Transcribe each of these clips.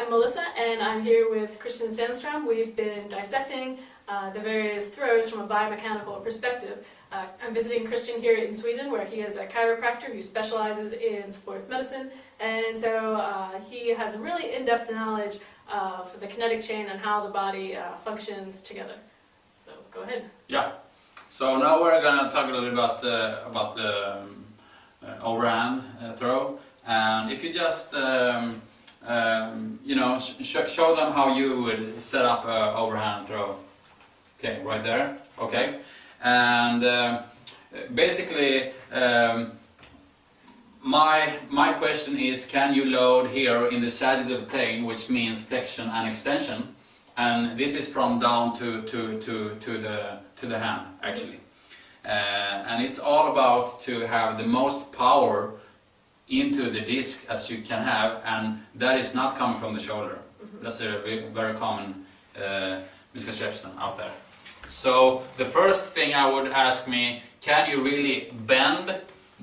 I'm Melissa, and I'm here with Christian Sandstrom. We've been dissecting the various throws from a biomechanical perspective. I'm visiting Christian here in Sweden, where he is a chiropractor who specializes in sports medicine, and so he has a really in-depth knowledge of the kinetic chain and how the body functions together. So go ahead. Yeah. So now we're going to talk a little bit about the overhand throw, and if you just show them how you would set up an overhand throw. Okay, right there. Okay, and basically my question is, can you load here in the sagittal plane, which means flexion and extension, and this is from down to the hand actually, and it's all about to have the most power into the disc as you can have, and that is not coming from the shoulder. That's a very common misconception out there. So the first thing I would ask me, can you really bend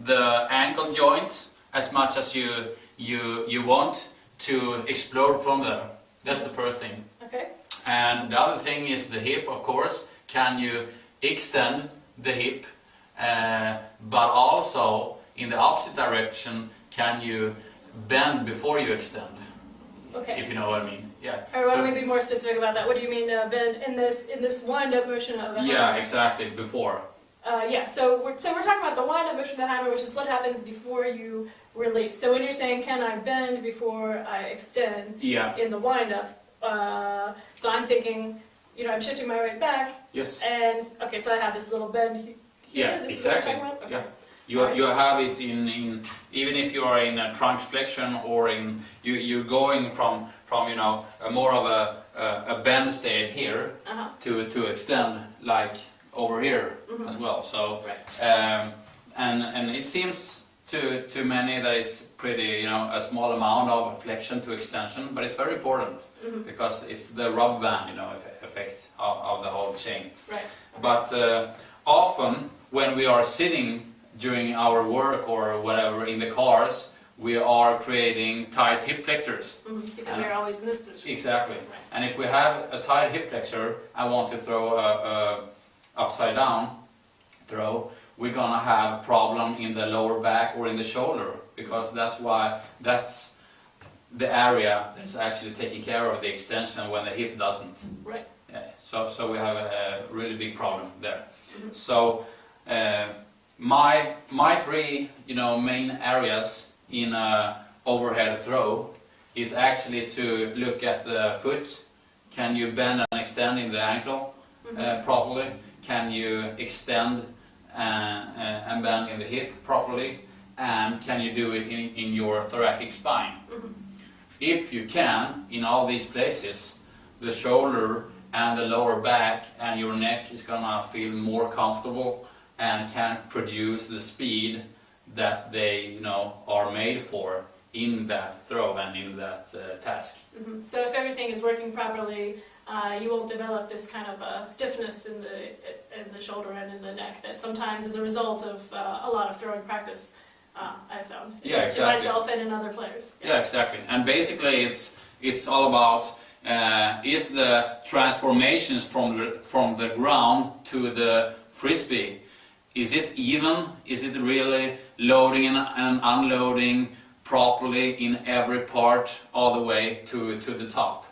the ankle joints as much as you want to explode from there? That's the first thing. Okay. And the other thing is the hip, of course. Can you extend the hip, but also in the opposite direction, can you bend before you extend? Okay. If you know what I mean. Yeah. Or why don't we be more specific about that? What do you mean bend in this wind-up motion of the hammer? Yeah, exactly. Before. Yeah. So we're talking about the wind-up motion of the hammer, which is what happens before you release. So when you're saying, can I bend before I extend? Yeah. In the wind-up, so I'm thinking, I'm shifting my weight back. Yes. And okay, so I have this little bend here. Yeah, this exactly. Is what I'm talking about? Okay. Yeah. You have it in even if you are in a trunk flexion, or in you're going from more of a bend state here to extend like over here as well. So right. And it seems to many that it's pretty a small amount of flexion to extension, but it's very important because it's the rubber band effect of the whole chain. Right. Okay. But often when we are sitting during our work or whatever in the cars, we are creating tight hip flexors. Because we're always in this position. Exactly. Right. And if we have a tight hip flexor, I want to throw a upside down throw, we're gonna have a problem in the lower back or in the shoulder, because that's the area that's actually taking care of the extension when the hip doesn't. Right. Yeah. So we have a really big problem there. So my three main areas in a overhead throw is actually to look at the foot. Can you bend and extend in the ankle properly? Can you extend and bend in the hip properly? And can you do it in your thoracic spine? If you can, in all these places, the shoulder and the lower back and your neck is gonna feel more comfortable and can produce the speed that they are made for in that throw and in that task. So if everything is working properly, you won't develop this kind of stiffness in the shoulder and in the neck that sometimes is a result of a lot of throwing practice. I've found in myself and in other players. Yeah, exactly. And basically, it's all about is the transformations from the ground to the Frisbee. Is it even? Is it really loading and unloading properly in every part all the way to the top?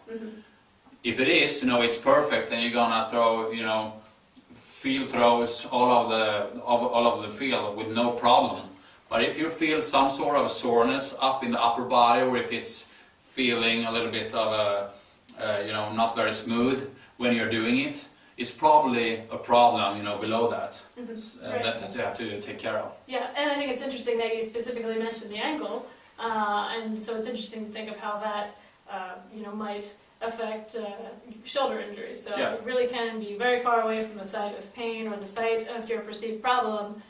If it is, it's perfect, then you're gonna throw, field throws all of the field with no problem. But if you feel some sort of soreness up in the upper body, or if it's feeling a little bit of a, not very smooth when you're doing it, it's probably a problem, below that, right. that you have to take care of. Yeah, and I think it's interesting that you specifically mentioned the ankle, and so it's interesting to think of how that, might affect shoulder injuries. So it really can be very far away from the site of pain or the site of your perceived problem.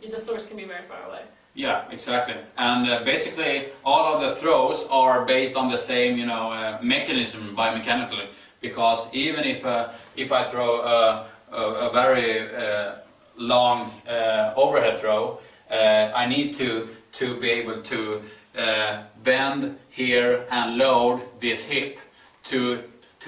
The source can be very far away. Yeah, exactly. And basically, all of the throws are based on the same, mechanism biomechanically. Because even if I throw a very long overhead throw, I need to be able to bend here and load this hip to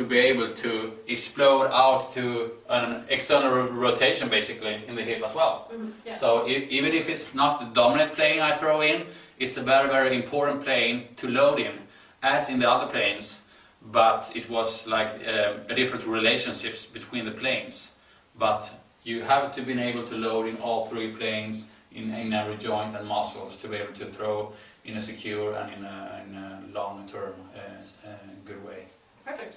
be able to explode out to an external rotation basically in the hip as well. Yeah. So even if it's not the dominant plane I throw in, it's a very, very important plane to load in, as in the other planes, but it was like a different relationships between the planes. But you have to be able to load in all three planes in every joint and muscles to be able to throw in a secure and in a long-term good way. Perfect.